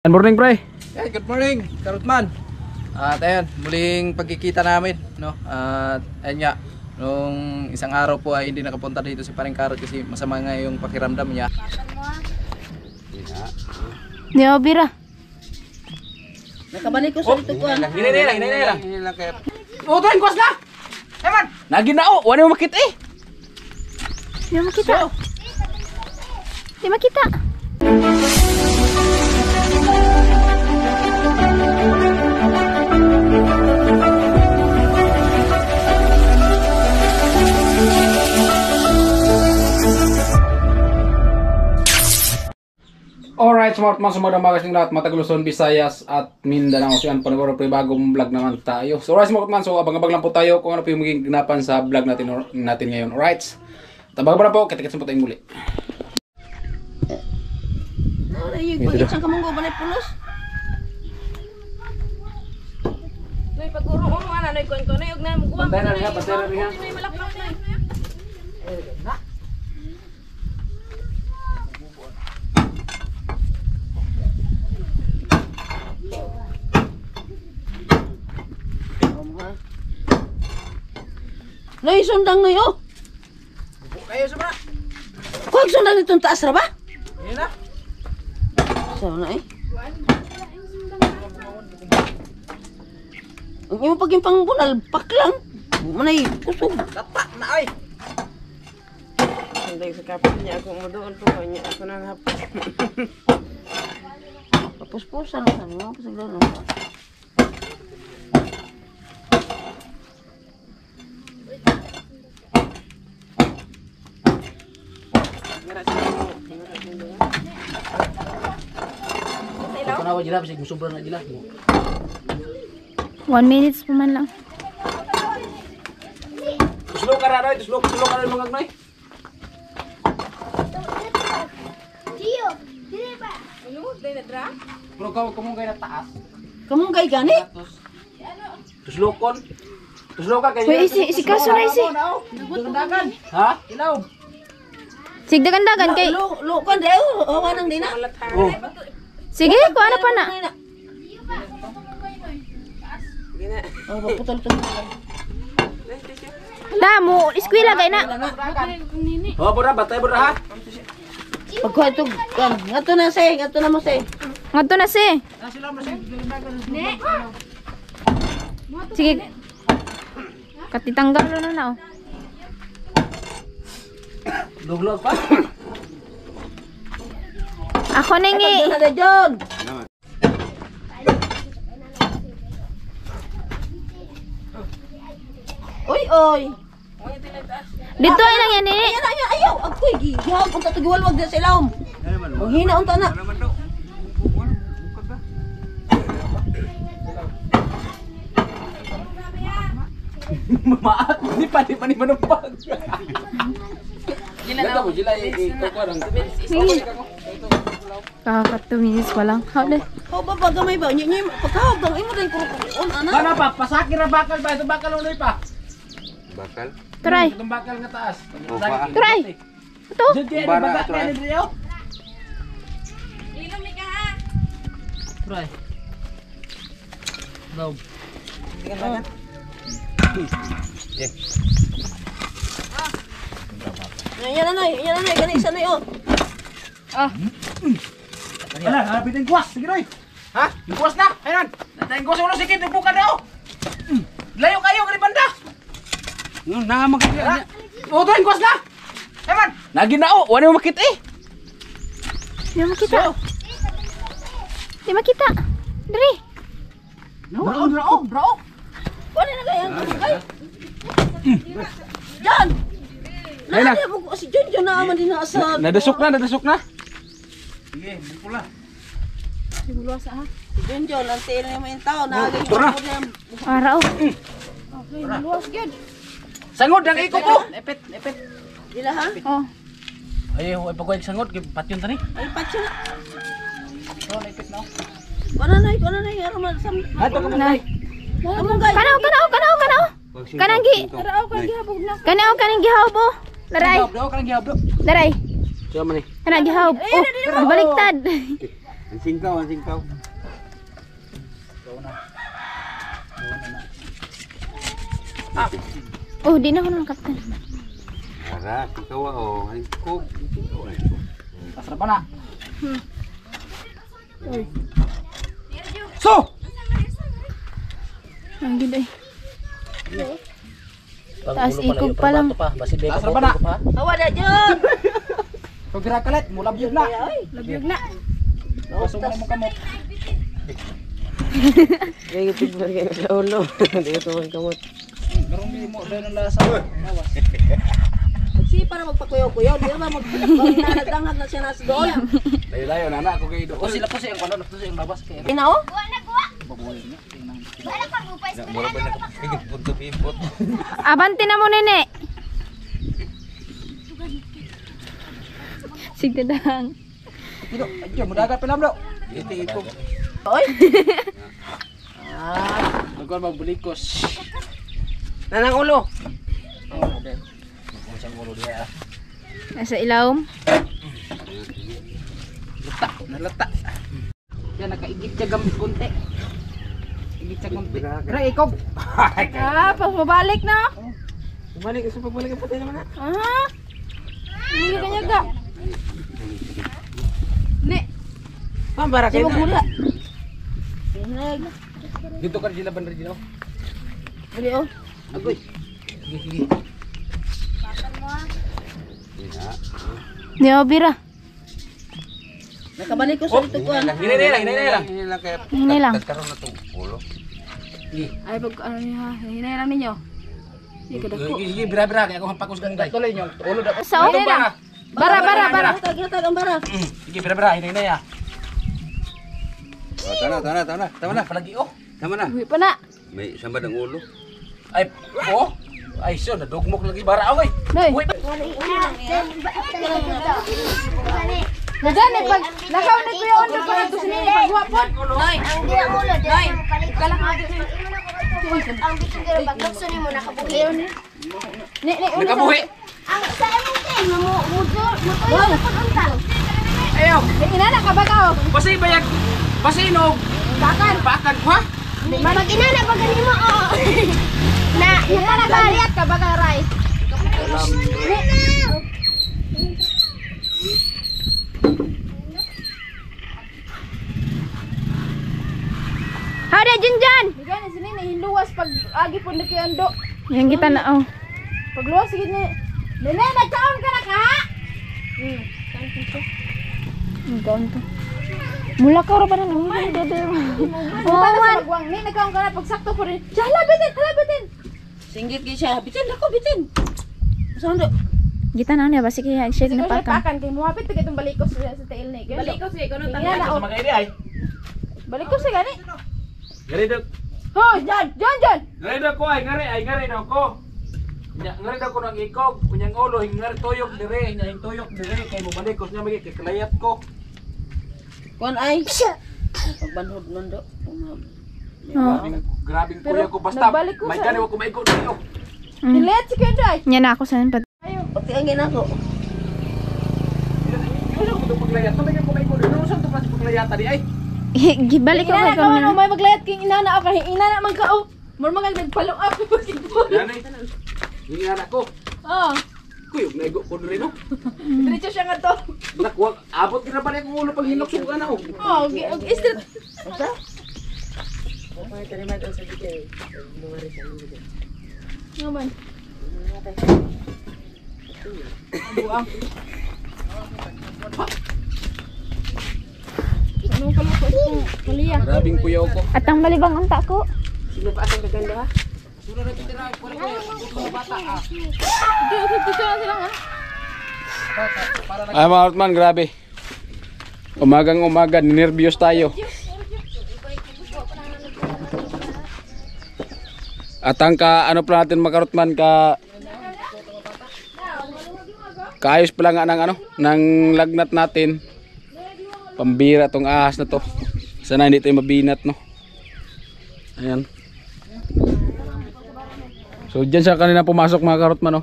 Good morning, pre. Hey, good morning, Karutman. At ayan, muling pagkikita namin, no? At ayan nga, nung isang araw po ay hindi nakapunta dito si Paring Karot kasi masama nga yung pakiramdam niya. Di ba, Bira? Nakabalik ko sa dito ko. Hinay lang kaya. Utuin ko na! Eman! Naginao, wala mo makita eh. Di makita. Di makita. Alright, smart man, sumagdang bagas ng lahat, Matagal Luzon, Visayas at Mindanao. So yan, paniguro po yung bagong vlog naman tayo. So alright, smart man, so abang-abang lang po tayo kung ano po yung magiging ganapan sa vlog natin ngayon. Alright, abang-abang po, kita-kita po tayong muli. Ay, pag isang kamunggo balay pulos. Noy paguro mo ana noy kon kon og na muguwang. Bantay na rin ha, bantay na rin ha. Noy malaklak noy. Noy, sundang noy, oh. Kayo sama! Kuwag sundang itong taas ra ba? Yan na! Sana eh. Ang imo paging pangbunal, paklang. Manay, kusog. Tata na ay! Sanday sa kapit niya ako mo doon po niya ako nang hapon. Papus-pusan ka mo, pasaglan mo. Panawa jila, bisig musubra na jila. 1 minute pa man lang. Tuslo ka na, tuslo ka na mga gnoy. Ano dai na dra? Pero kau kumong gaya na taas. Kamong kay gani? Tuslo ka kayo. Uy, isi kaso na isi. Dagan! Ha? Ilaw! Sigdagan-dagan kay. Lo kan deu, awan nang dina. Oh. Sige, kuha na pa na. Oh, paputol-putol. Damo, eskwela kay na. Oh, bura, batay bura ha. Pagkuha ito, ngato na say, ngato na mo say. Ngadto na si. Sige. Katitanggal na na oh. Duglog pa. Ako ningi. Ada John. Oy, oy. Dito ay lang yan ni. Ayan, ayaw. Agoy, gihawag unta to giwalwag na sa ilawom. Maghina unta na. Maat, di pa manumpag. Jila na mo, jila ikaw ko lang. Kaka 2 minutes pa lang. How de? How ba gamay ba? Nyi pagkahawag dang imo din on ana. Kana pa, pasakir na bakal ba? Ito bakal uloy pa. Bakal? Try. Itong bakal nga taas. Try. Ito. Diyan di baga kaya ni Rio. Ilom ni ka ha. Try. No. Yan na, gani isa na oh. Ala, hanapin yung guwas. Sige Roy. Ha? Yung guwas na. Ayun. Yung guwas ulo sikit. Yung buka daw. Layo kayo, kani banda. Na makikita. Uto yung guwas na. Ayun. Naginao. Wala mo makita eh. Di makita. Di makita. Diri. Bro. Wala na kaya ay. John. Ayun na. Nadi mo si John na man din sa. Nadasok na. Sige, pula. Si John, ang tail niya mo yung tao na Tara. Araw. Sangod ang iko ko. Epet. Dila ha? Oh. Ay, pagkuha sangod. Patyon tani. Ay patyo na. Oh, naipit na. Wala na, aron man sam. Ato ka Na. Among gay. Kanaw. Kananggi. Kanang gihawb oh. Laray. Daw, kanang gihab daw. Laray. Siya man eh. Kana gihawb. Oh, baliktad. Ang singkaw, ang singkaw. Oh, di na ako ng kapten. Ara, singkaw oh. Ang kog, singkaw ay. Pasra pa na. So! Ang gid ay. Taas ikog pa lang. Pasra pa na. Hawa na dyan. Pag ginakalit, mula biyog na. Labyog na. Pasok mo mo kamot. Kaya tignan kayo sa ulo. Hindi ito ang kamot. Garong di mo dahil ang lasa. Si para magpakuyaw-kuyaw, di naman magdanghag na siya nasa doon. Layo-layo na ako kayo doon. Sila po siya ang panood, siya ang labas kaya. Tinao? Mura ba nakapigit punto pipot? Abante na mo nene. Sige dang. Dito, ayun, mudagat pa lang bro. Iti ikog. Oy. Nagkuhan magbulikos. Nanang ulo. Nasa ilawom. Nalata. Yan, nakaigit siya gamit konti. Igit siya konti. Pero ikog. Ah, pas mabalik na. Balik sa pagbalik ang patay naman na. Ah. Hindi kanya ga. Ne. Pambara kayo na. Dito ka sila bandar dito. Bali oh. Agoy. Sige, sige. Di obira. Nakabalik ko sa ito ko. Hinay lang. Hinay lang. Karoon na itong ulo. Ay, pag ano niya, hinay lang ninyo. Hindi ka dako. Sige, bira-bira. Kaya ako hampakos ganda. Tuloy nyo. Ulo dapat. Sa hinay lang. Bara. Ginatag ang bara. Sige, bira-bira. Hinay na ya. Tama na. Palagi oh. Tama na. Uwi pa na. May sambad ang ulo. Ay, oh. Ay, so, nadugmok lagi bara. Uy. Noy. Uy. Nagani pag nakaw na kuya on pa to sini pagwapon. Noy, ang di ang ulo, Noy. Kalang Ang bitin pero pag lukso ni mo nakabuhi. Ni Nakabuhi. Ang sa imong tin mo mudor mo tuyo pag untang. Ayaw. Inana ka ba ka? Basi bayag. Basi inog. Pakan ko ha. Pag inana pag mo oh. Na nagaliat ka ba ka Rai? Hada Junjan. Bigyan ni sini hinluwas pag agi po nakiando. Yang kita na oh. Pagluwas gid ni. Nene, nagkaon ka na ka? Ang gaon to. Mula ka ra pa nang hindi dede. Oh, man. Magwang ni nagkaon ka na pag sakto po rin. Hala bitin. Singgit kayo siya. Bitin ako, bitin. Saan do? Kita na niya basi kaya shake na Siguro siya pakan. pakan kay muhapit kay itong balikos sa tail ni. Balikos kay kuno Sa mga ide ay. Balikos kay gani. Gari daw. Hoy, Jan. Ngari daw ko ay ngari daw ko. Ngari daw ko nang ikog, kunyang ulo, ngari tuyok dire, hing tuyok dire kay mo balikos niya magi kay kalayat ko. Kuan ay. Pagbanhod nun do. Grabing Pero, kuya ko basta. nagbalik ko May sa- gani ko maikot dito. Dilet si Kenday. Nya na ako sa pat. Pati ang ginako. Ano ko itong paglayat? Tumigil ko maikot dito. Saan ito kasi paglayat di ay? Gibalik ko Inana kay ka man ko. may maglayat king inana ako kay inana man ka oh. More magag nagpalo ako basketball. Yan ay. Yung anak ko. Oh, Kuyog na igo ko rin no. diretso siya nga to. Nakuha, abot ka na pala yung ulo pag hinok suga na oh. Oh, straight. Naman. Buang. Anong kalukos ko? Kaliya. Grabing kuya ko. At ang balibang unta ko. Sino pa asang kaganda ha? Sura na titira ko rin ko bata ah. Dito sila nga. Ay mga Artman, grabe. Umagang umaga, nervyos tayo. At ang ano pa natin mga Artman, kaayos pala nga ng ng lagnat natin. Pambira tong ahas na to. Sana hindi tayo mabinat no. Ayan. So dyan siya kanina pumasok mga Karotman no.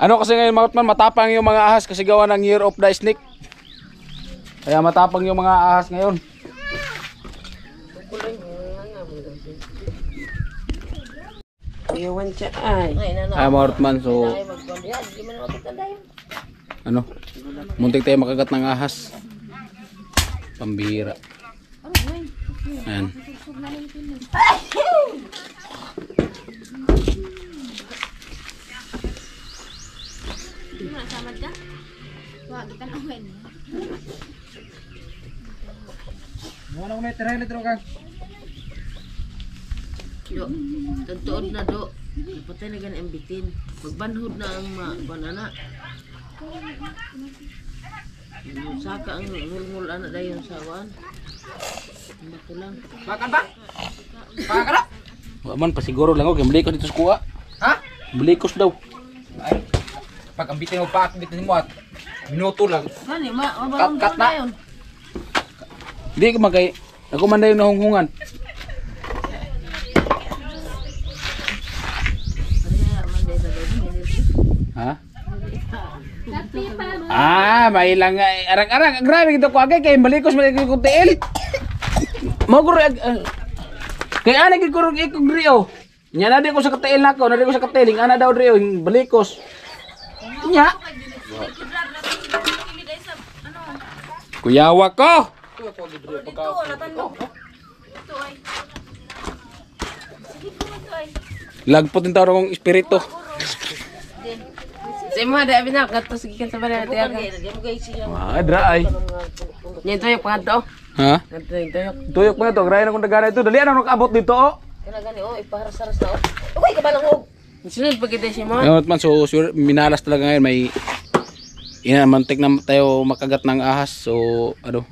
Ano kasi ngayon mga Karotman, matapang yung mga ahas kasi gawa ng Year of the Snake. Kaya matapang yung mga ahas ngayon. Ayawan siya ay. Ay mga Rotman, so ano, muntik tayo makagat ng ahas. Pambihira. Ayan. Wag kita naman. Muna ko may litro kang. Do, tuntuod na do. Patay na gan ang bitin. Magbanhod na ang banana. Saka ang ngul-ngul anak dayon sawan. Makulang. Makan ba? Makan na? Waman pasiguro lang ako, blikos dito sa kuha. Ha? Blikos daw. Ay. Pag ang bitin mo pa, bitin mo at minuto lang. Kani mabalong Kat na. dayon. Hindi ko magkay, ako man na yung nahunghungan. Ariya man day sa dayon. Ha? May lang arang-arang. Grabe gito ko agay kay balikos ko tiil. Mo ko kay ana gid ko ikog rio. Nya na di ko sa katiil nako, na di ko sa katiling ana daw rio balikos. Nya. Kuyawa ko. Lagpot din tawag kong espiritu. Sa imo da binak gatos gikan sa banana tiyaga. Dra ay. Nya toyok pangadto. Ha? Toyok. Tuyok mo ito, grabe na kong dagana ito. Dali ano nakabot dito oh. Kana gani ipaharas-haras na oh. Okay ka ba lang og? Sunod pag kita si mo. Ayun man, so sure, minalas talaga ngayon. May inamantik na tayo makagat ng ahas. So ano,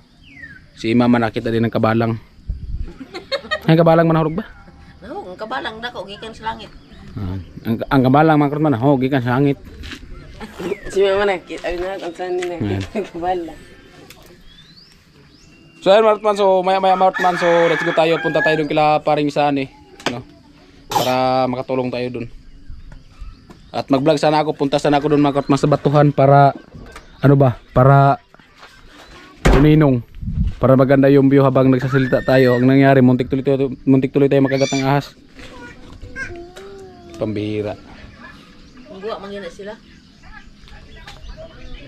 si mama nakita din ng kabalang. Ang kabalang manahurog ba? No, ang kabalang dako gikan sa langit. Ang kabalang mga man, gikan sa hangit. Si mama nakita na ang saan ni nakita kabalang. So ayun Martman, so maya Martman, so let's go tayo, punta tayo dun kila paring saan eh, no? Para makatulong tayo dun. At mag-vlog sana ako, punta sana ako dun mga Martman sa batuhan para ano ba, para tuninong, para maganda yung view habang nagsasalita tayo. Ang nangyari, muntik tuloy tayo makagat ng ahas. Pambihira. Ang guwa mangina sila.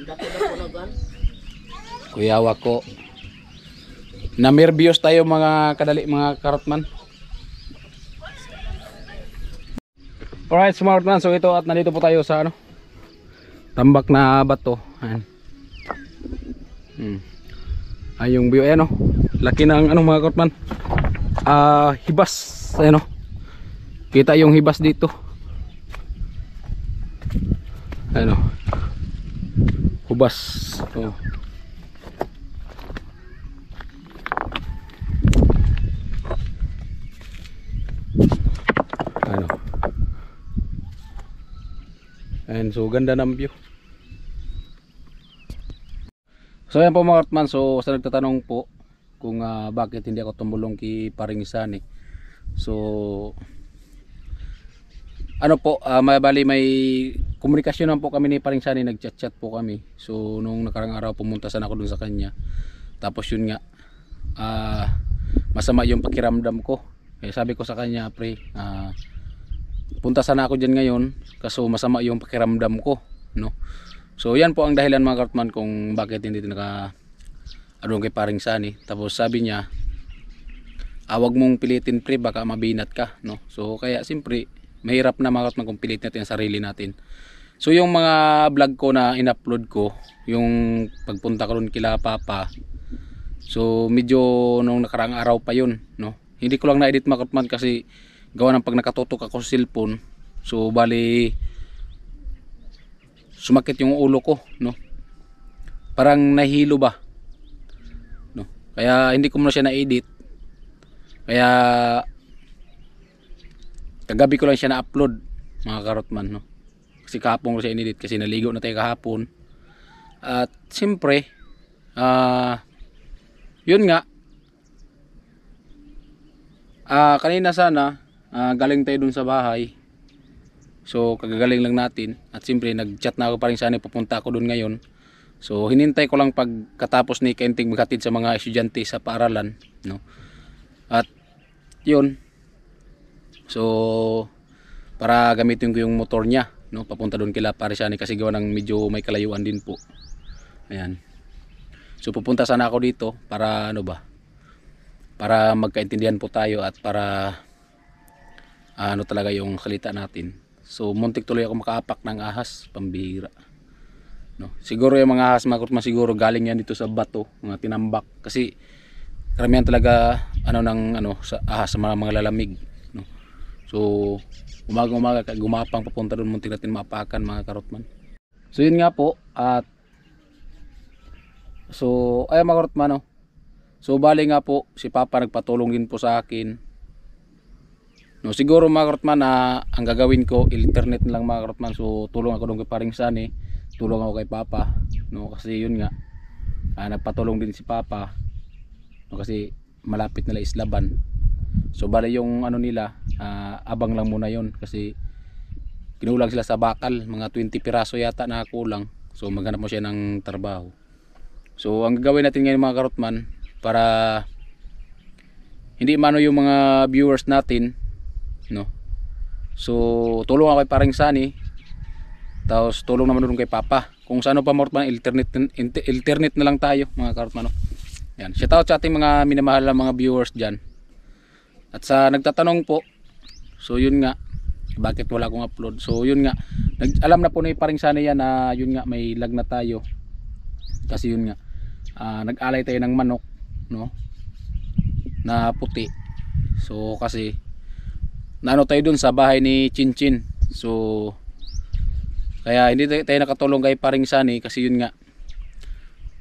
Dako-dako na gan. Kuyawa ko. Namerbyos tayo mga kadali, mga karotman. Alright, smart man. So ito at nandito po tayo sa ano, tambak na bato. Ayan. Ay yung view, ayan oh. Laki ng ano mga karotman. Hibas. Ayan oh. Kita yung hibas dito. Ayan oh. Hubas. Oh. Ano. Ayan, so ganda ng view. So ayan po mga Kartman, so sa nagtatanong po kung bakit hindi ako tumulong kay paring Sani. So ano po, bali may komunikasyon naman po kami ni paring Sani, nagchat-chat po kami. So nung nakarang araw pumunta sana ako dun sa kanya. Tapos yun nga, masama yung pakiramdam ko. Eh, sabi ko sa kanya, pre, punta sana ako dyan ngayon kaso masama yung pakiramdam ko, no? So yan po ang dahilan mga Kartman kung bakit hindi naka adong kay paring Sani. Tapos sabi niya, wag mong pilitin pre, baka mabinat ka, no? So kaya simpre mahirap na mga Kartman kung pilit natin ang sarili natin. So yung mga vlog ko na in-upload ko, yung pagpunta ko ron kila Papa, so medyo nung nakarang araw pa yun, no? Hindi ko lang na-edit mga Kartman kasi gawa ng pag nakatutok ako sa cellphone, so bali sumakit yung ulo ko, no? Parang nahilo ba, no? Kaya hindi ko muna siya na-edit. Kaya kagabi ko lang siya na-upload mga Karotman, no? Kasi kahapon ko siya in-edit kasi naligo na tayo kahapon. At siyempre yun nga, kanina sana galing tayo dun sa bahay. So kagagaling lang natin. At siyempre nag-chat na ako paring Sani, pupunta ako dun ngayon So hinintay ko lang pagkatapos ni Kenting maghatid sa mga estudyante sa paaralan, no. At yun. So para gamitin ko yung motor niya, no, papunta doon kila Parisani kasi gawa ng medyo may kalayuan din po. Ayan. So pupunta sana ako dito para ano ba? Para magkaintindihan po tayo at para ano talaga yung salita natin. So muntik tuloy ako makaapak ng ahas, pambihira. No. Siguro yung mga ahas mga siguro galing yan dito sa bato, mga tinambak kasi karamihan talaga ano ng ano sa ahas sa mga lalamig, no. So umaga gumapang papunta doon, muntik natin maapakan mga karotman. So yun nga po at so ay mga karotman, no. So bali nga po si Papa nagpatulong din po sa akin. No, siguro mga karotman na ang gagawin ko internet na lang mga karotman. So tulong ako doon kay paring Sani, tulong ako kay Papa, no, kasi yun nga nagpatulong din si Papa, no, kasi malapit nila Islaban. So bali yung ano nila abang lang muna yon kasi kinulang sila sa bakal, mga 20 piraso yata na kulang. So maghanap mo siya ng trabaho. So ang gagawin natin ngayon mga karotman para hindi mano yung mga viewers natin, no. So tulong ako kay paring Sani, tapos tulong naman doon kay Papa. Kung sa ano pa more internet na lang tayo mga karotman, no. Yan, shout out sa ating mga minamahal na mga viewers diyan. At sa nagtatanong po, so yun nga, bakit wala akong upload? So yun nga, alam na po ni paring Sani yan na yun nga may lag na tayo. Kasi yun nga, nag-alay tayo ng manok, no, na puti. So kasi naano tayo dun sa bahay ni Chinchin. So kaya hindi tayo nakatulong kay paring Sani kasi yun nga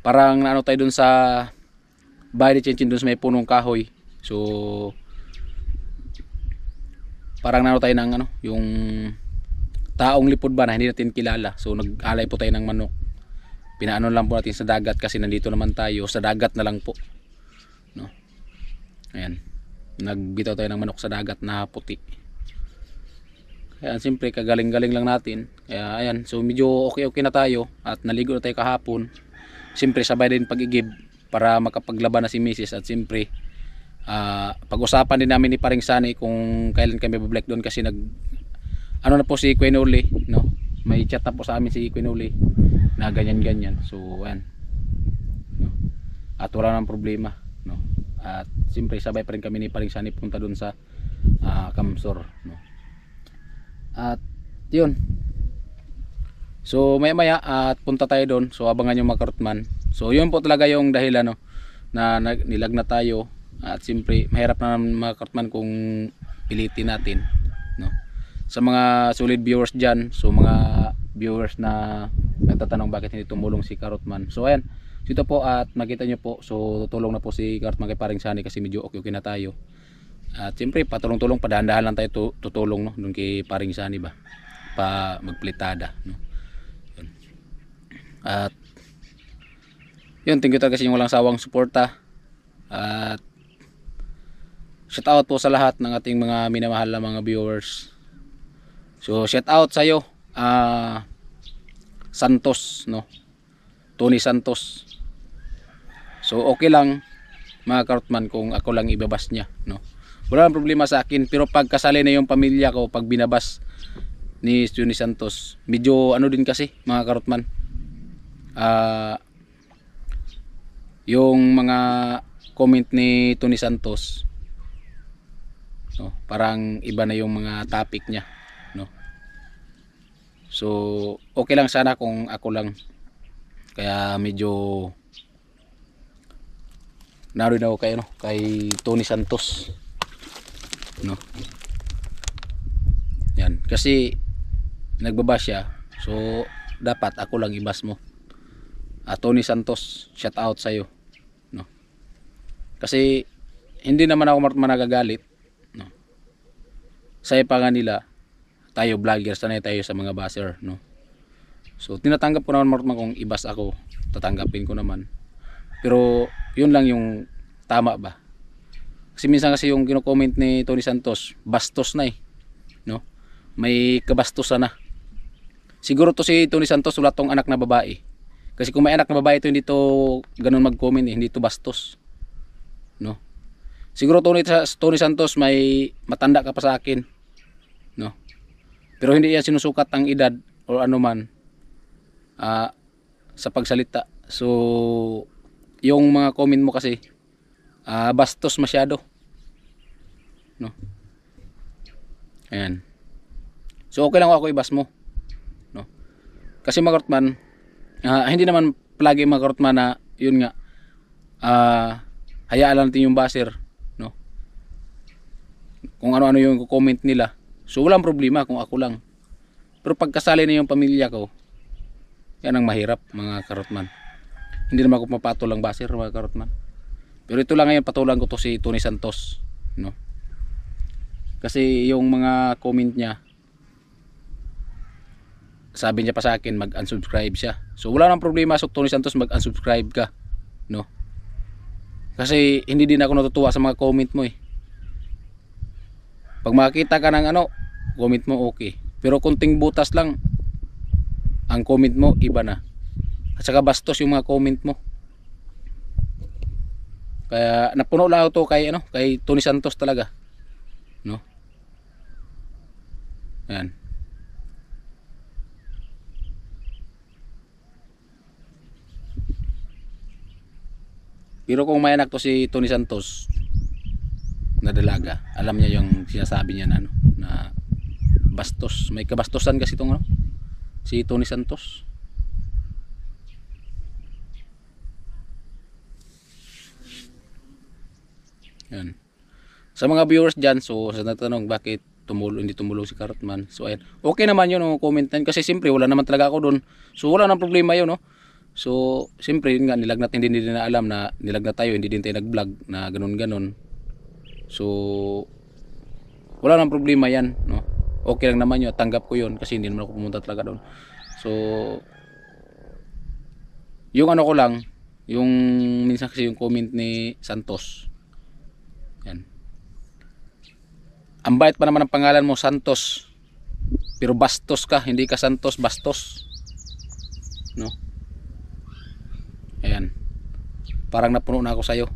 parang naano tayo dun sa bahay ni Chinchin dun sa may punong kahoy. So parang naano tayo ng ano, yung taong lipod ba na hindi natin kilala. So nag-alay po tayo ng manok. Pinaano lang po natin sa dagat kasi nandito naman tayo, sa dagat na lang po, no. Ayan, nagbitaw tayo ng manok sa dagat na puti. Kaya siyempre kagaling-galing lang natin. Kaya ayan, so medyo okay na tayo at naligo na tayo kahapon. Siyempre sabay din pag-igib para makapaglaban na si Mrs. At siyempre pag-usapan din namin ni paring Sani kung kailan kami babalik doon kasi ano na po si Quinoli, no. May chat na po sa amin si Quinoli na ganyan. So ayan, no. At wala nang problema, no. At siyempre sabay pa rin kami ni paring Sani punta doon sa Kamsor, no. At yun, so maya at punta tayo doon. So abangan nyo mga karotman. So yun po talaga yung dahilan, no, na nilag na tayo. At siyempre mahirap na mga karotman kung pilitin natin, no. Sa mga solid viewers dyan, so mga viewers na nagtatanong bakit hindi tumulong si Karotman. So ayan, dito po at makita nyo po, so tutulong na po si Karotman kay paring Sani kasi medyo okay na tayo. At siyempre patulong-tulong, padahan-dahan lang tayo tutulong, no, doon kay paring Sani ba, pa magplitada, no. Yun. At yun, thank you talaga kasi yung walang sawang suporta. At shout out po sa lahat ng ating mga minamahal na mga viewers. So shout out sa iyo Santos, no, Tony Santos. So okay lang mga karotman kung ako lang ibabas niya, no. Wala nang problema sa akin, pero pag kasali na yung pamilya ko, pag binabas ni Tony Santos, medyo ano din kasi mga karotman, yung mga comment ni Tony Santos, no, parang iba na yung mga topic niya, no. So okay lang sana kung ako lang. Kaya medyo naroon ako kay, no, kay Tony Santos, no. Yan, kasi nagbaba siya. So dapat ako lang ibas mo. Tony Santos, shout out sa iyo, no. Kasi hindi naman ako managagalit, no. Saya pa nga nila, tayo vlogger, sanay tayo sa mga baser, no. So tinatanggap ko naman kung ibas ako, tatanggapin ko naman. Pero yun lang yung tama ba. Kasi minsan kasi yung kino-comment ni Tony Santos, bastos na no. May kabastusan na. Siguro to si Tony Santos wala tong anak na babae. Kasi kung may anak na babae ito, hindi to ganun mag-comment eh, hindi to bastos. No? Siguro Tony Santos may matanda ka pa sa akin. No? Pero hindi yan sinusukat ang edad o ano man sa pagsalita. So yung mga comment mo kasi bastos masyado. No? Ayan. So okay lang ako ibas mo. No? Kasi mga Karotman, hindi naman palagi mga Karotman na yun nga hayaan lang natin yung baser, no? Kung ano-ano yung comment nila. So walang problema kung ako lang. Pero pagkasali na yung pamilya ko, yan ang mahirap mga Karotman. Hindi naman ako mapatulang baser mga Karotman. Pero ito lang ngayon patulang ko to si Tony Santos, no? Kasi yung mga comment niya, sabi niya pa sa akin mag-unsubscribe siya. So wala nang problema so Tony Santos mag-unsubscribe ka, no? Kasi hindi din ako natutuwa sa mga comment mo eh. Pag makita ka ng comment mo okay. Pero kunting butas lang ang comment mo, iba na. At saka bastos yung mga comment mo. Kaya napuno lang ako to kay Tony Santos talaga, no? Ayan. Pero kung may anak to si Tony Santos na dalaga, alam niya yung sinasabi niya na bastos. May kabastosan kasi itong si Tony Santos. Yan. Sa mga viewers dyan, so sa natanong bakit hindi tumulong si Karotman, so ayan, okay naman yun comment na, kasi siyempre wala naman talaga ako doon, so wala nang problema yun, no? So siyempre yun nga, nilagnat, hindi din na alam na nilagnat tayo, hindi din tayo nag-vlog na ganun. So wala nang problema yan, no? Okay lang naman yun, tanggap ko yun kasi hindi naman ako pumunta talaga doon. So yung ko lang, yung minsan kasi yung comment ni Santos, yan, ang bait pa naman ang pangalan mo, Santos, pero bastos ka, hindi ka Santos, bastos, no? Ayan, parang napuno na ako sa'yo.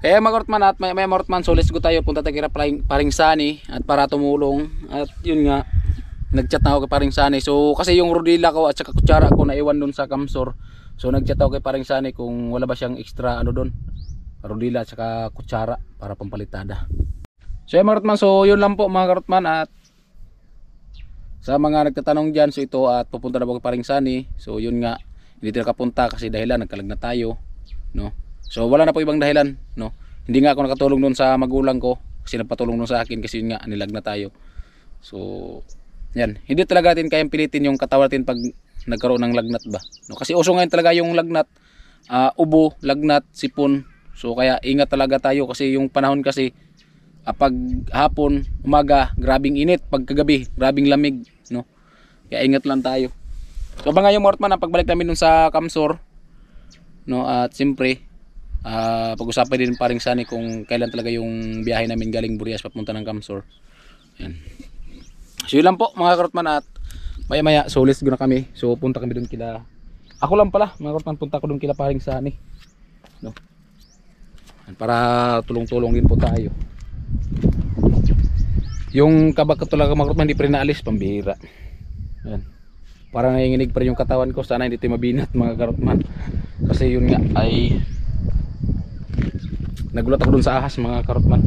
Kaya mga Karotman, at may Karotman, so let's go tayo, punta tayo kay paring Sani at para tumulong. At yun nga, nagchat na ako kay paring Sani. So kasi yung rodila ko at saka kutsara ko naiwan dun sa Kamsor, so nagchat ako kay paring Sani kung wala ba siyang extra dun, rodila at saka kutsara para pampalitada. So mga Karotman, so yun lang po mga Karotman. At sa mga nagtatanong dyan, so ito at pupunta na po kay paring Sani. So yun nga, hindi tayo nakapunta kasi dahilan nagkalag na tayo, no? So wala na po ibang dahilan, no? Hindi nga ako nakatulong doon sa magulang ko kasi nagpatulong doon sa akin kasi yun nga, nilag na tayo. So yan, hindi talaga natin kayang pilitin yung katawan natin pag nagkaroon ng lagnat ba, no? Kasi uso ngayon talaga yung lagnat, ubo, lagnat, sipon. So kaya ingat talaga tayo kasi yung panahon kasi pag hapon, umaga, grabing init, pag kagabi, grabing lamig, no? Kaya ingat lang tayo. So ba nga yung mga Karotman, pagbalik namin dun sa Kamsor, no? At siyempre pag-usapan din paring Sani kung kailan talaga yung biyahe namin galing Burias papunta ng Kamsor. Yan. So yun lang po mga Karotman, at maya so let's go na kami. So punta kami dun kila, ako lang pala mga Karotman, punta ko dun kila paring Sani, no? Para tulong-tulong din po tayo. Yung kabag ko talaga mga Karotman, hindi pa rin naalis, pambihira. Yan. Para nanginginig pa rin yung katawan ko, sana hindi tayo mabinat mga Karotman. Kasi yun nga ay nagulat ako dun sa ahas mga Karotman.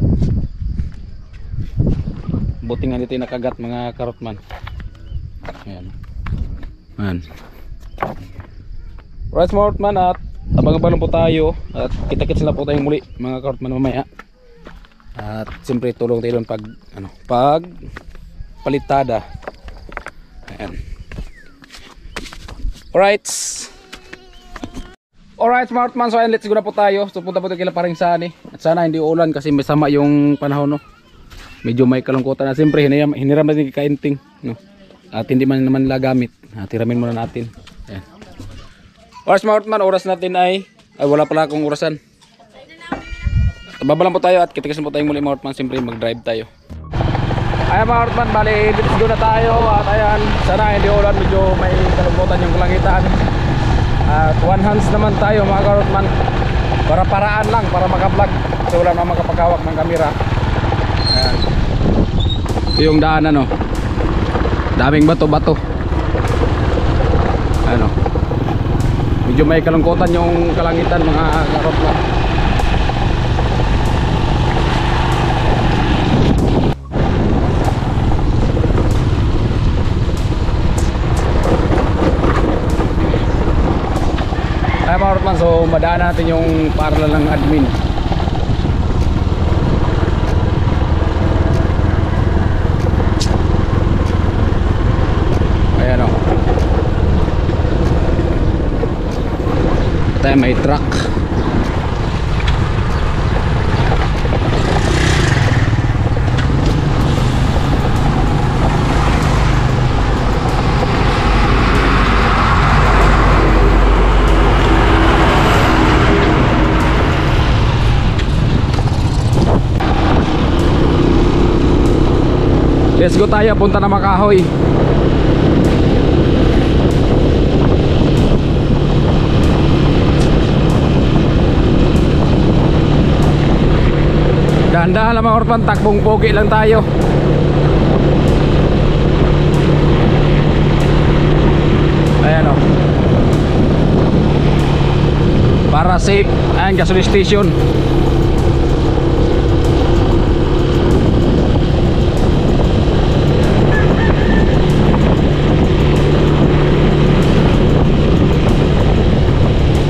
Buti nga dito yung nakagat mga Karotman. Ayan. Ayan. Alright mga Karotman, at abang-abang lang po tayo at kita-kits na po tayong muli mga Karotman mamaya. At siyempre tulong tayo doon pag palitada. Ayan. Alright mga Karotman, so ayan, let's go na po tayo. So punta po tayo kila paring Sani. At sana hindi uulan kasi may sama yung panahon, no? Medyo may kalungkutan na. Siyempre hiniram natin kikainting, no? At hindi man naman nila gamit. Tiramin muna natin. Ayan. Alright mga Karotman, oras natin ay wala pala akong orasan. Babalan po tayo at kita-kisan po tayong muli mga Karotman. Siyempre mag-drive tayo. Ayan mga Kartman, bali let's go na tayo. At ayan, sana hindi ulan, medyo may kalungkutan yung kalangitan. At one hands naman tayo mga Kartman, para paraan lang, para maka-vlog kasi wala naman makapagkawak ng kamera. Ayan, ito yung daan ano, daming bato-bato. Ano, medyo may kalungkutan yung kalangitan mga Kartman. Ay mga Kartman, so madaan natin yung paralan ng admin. Ayan o, tayo may truck. Let's go tayo, punta na Makahoy. Dahan-dahan lang mga Kartman, takbong pogi lang tayo. Ayan o, para safe. Ayan, gasoline station.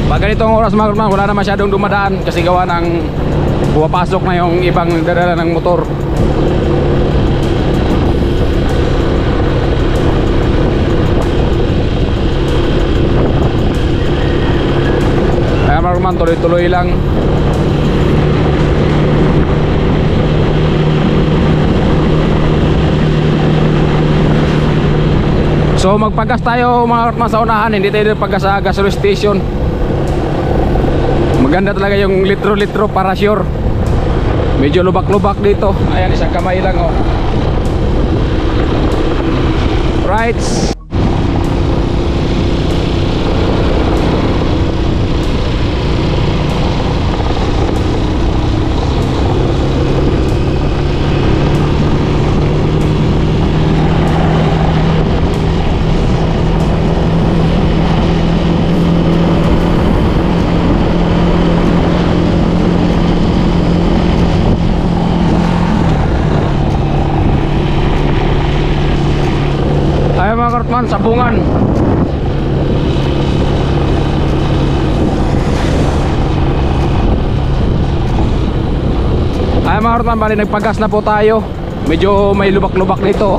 Pag ganitong oras mga Kartman, wala na masyadong dumadaan kasi gawa ng pumapasok na yung ibang dadala ng motor. Kaya mga Kartman, tuloy-tuloy lang. So magpagas tayo mga Kartman sa unahan, hindi tayo paggas sa gasoline station. Maganda talaga yung litro-litro para sure. Medyo lubak-lubak dito. Ayan, isang kamay lang oh. Right. Ay mga Kartman, sabungan. Ay mga Kartman, bali nagpagas na po tayo. Medyo may lubak-lubak dito.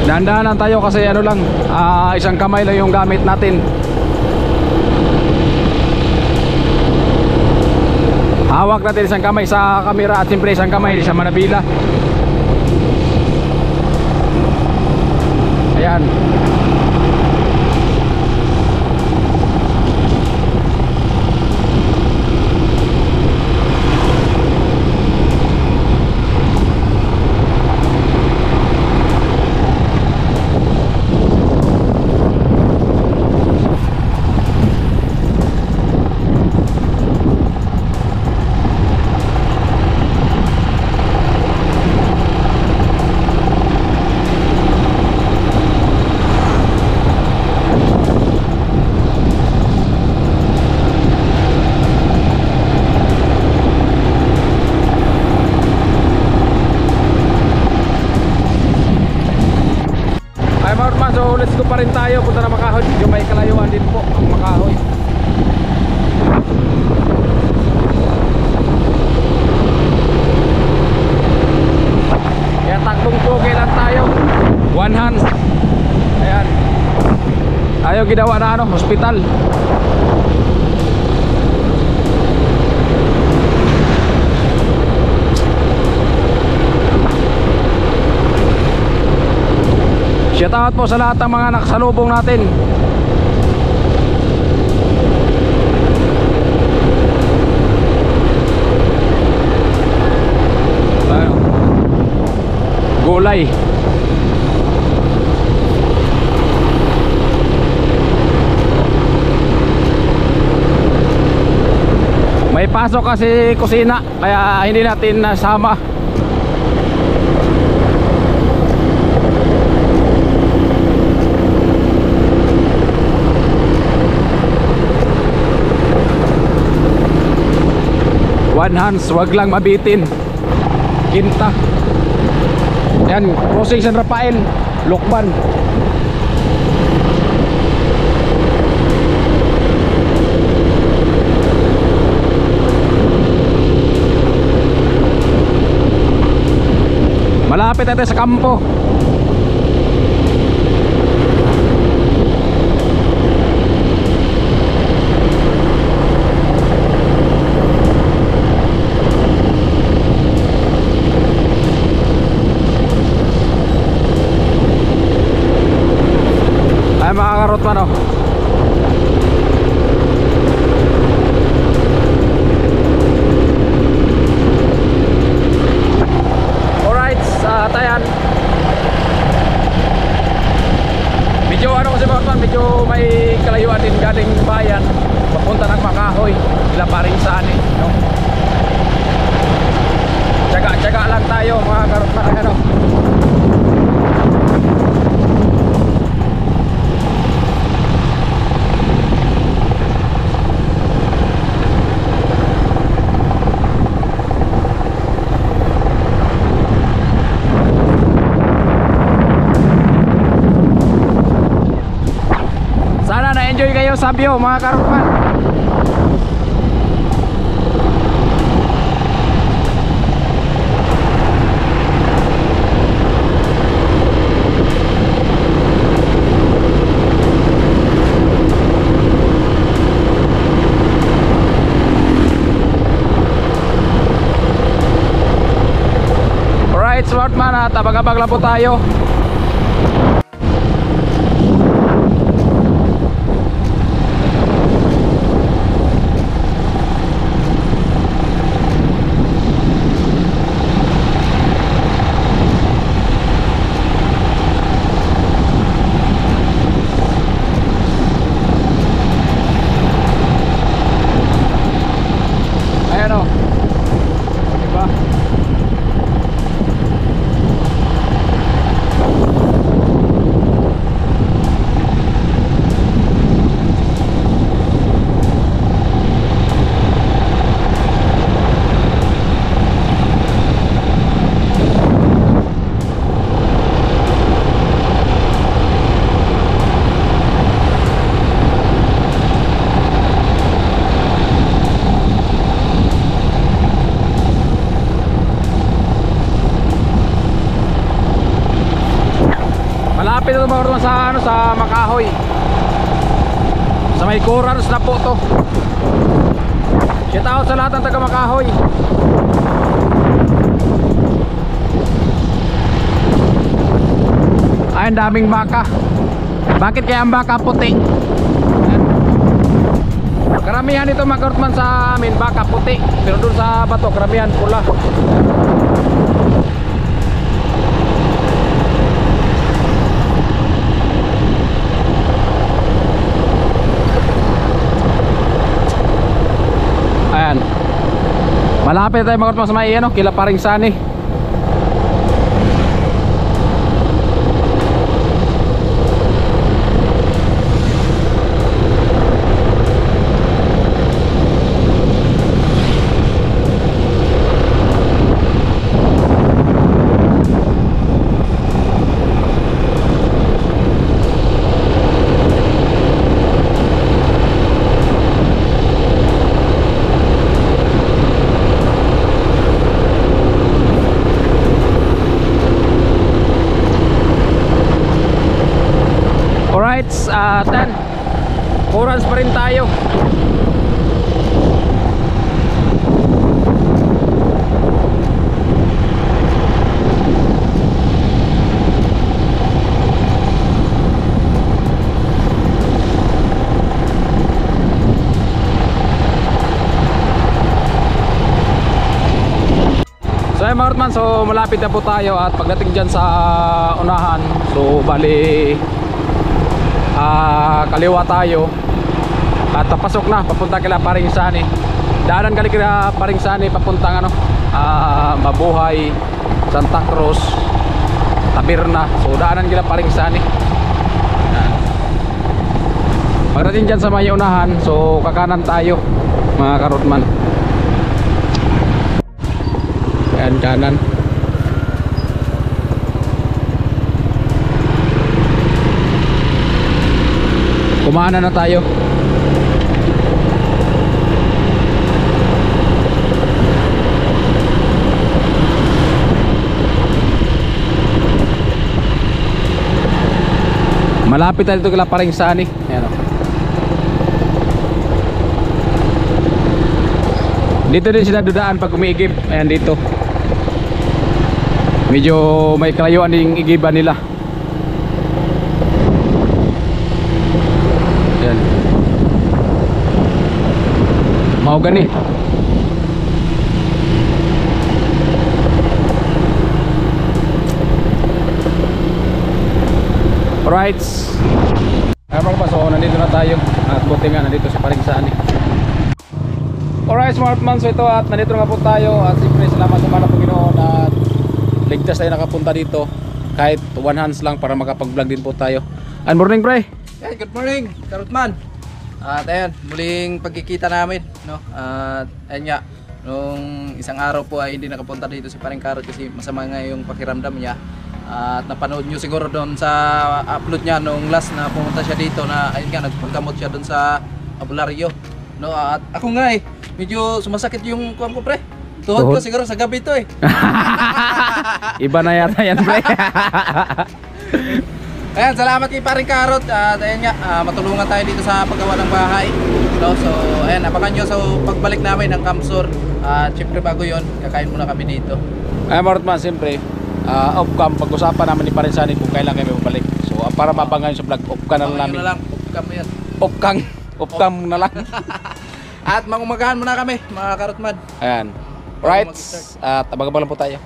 Dahan-dahan tayo kasi ano lang, isang kamay lang yung gamit natin. Hawak natin isang kamay sa kamera at siyempre isang kamay sa manabila. Ayan. So let's go pa rin tayo, punta na Makahoy. Medyo may kalayuan din po ang Makahoy. Kaya takbong pogi lang tayo, one hand. Ayan, ayaw ginawa na ano, hospital. Shout out po sa lahat ng mga nakasalubong natin. gulay. May pasok kasi kusina kaya hindi natin nasama. One hands, wag lang mabitin. Kinta. Yan, crossing San Rafael, Lokban. Malapit natin sa kampo. Ay mga karotman oh. Alright, sa Tayan. Medyo ano kasi mga karotman, medyo may kalayuan din galing bayan papunta ng Makahoy, ila paring saan eh, no? Tsaga-tsaga lang tayo mga karotman, ano? Sana na-enjoy kayo sa view mga karotman. Alright, Smartman, at abag-abag lang po tayo. Ayan o. Diba? Malapit na mga karotman sa ano, sa Makahoy. Sa may Corals na po to. Shout out sa lahat ng taga Makahoy. Ay, ang daming baka. Bakit kaya ang baka puti? Ayan. Karamihan ito mga karotman sa amin baka puti, pero doon sa bato karamihan pula. Ayan. Malapit tayo mga karotman sa may ano, kila paring sani. Alright, Tan, Corals pa rin tayo. So Ayan mga Karutman, so malapit na po tayo at pagdating dyan sa unahan, so bali kaliwa tayo at papasok na papunta kila Paring Sani. Daanan kali kila Paring Sani papuntang ano, Mabuhay, Santa Cruz, Tabirna. So daanan kila Paring Sani. Ayan. Pagdating dyan sa may unahan, so kakanan tayo mga Karutman. Ayan, kanan. Kumana na tayo. Malapit na dito kila Paring Sani. Ayan o. Dito din sila dudaan pag umiigib. Ayan dito. Medyo may kalayuan yung igiban nila. Ayan. Mau gani. Alright. Ayan mga kapas, so nandito na tayo. At buti nga nandito sa Paring Sani. Alright smart man, so ito at nandito nga po tayo. At siyempre salamat sa mga Panginoon at ligtas tayo nakapunta dito. Kahit one hands lang para makapag-vlog din po tayo. And morning pre. Yan, good morning, Karutman. At ayan, muling pagkikita namin, no? At ayan nga, nung isang araw po ay hindi nakapunta dito si Paring Karot kasi masama nga yung pakiramdam niya. At napanood nyo siguro doon sa upload niya nung last na pumunta siya dito na ayun nga, nagpagkamot siya doon sa Abularyo, no? At ako nga medyo sumasakit yung kuwan ko pre. Tuhod ko siguro sa gabi to Iba na yata yan pre. Ayan, salamat kay Paring Karot. At ayan nga, matulungan tayo dito sa paggawa ng bahay, no? So ayan, abangan nyo sa pagbalik namin ng Kamsur. At syempre bago yon, kakain muna kami dito. Ay Marotman, siyempre off-cam, pag-usapan namin ni Paring Sani kung kailan kami babalik. So para mabangan sa vlog, off-cam na lang namin. Na lang, off-cam mo yan. Off-cam na lang. At mangumagahan muna kami, mga Karotman. Ayan. Right. At abang-abang lang po tayo.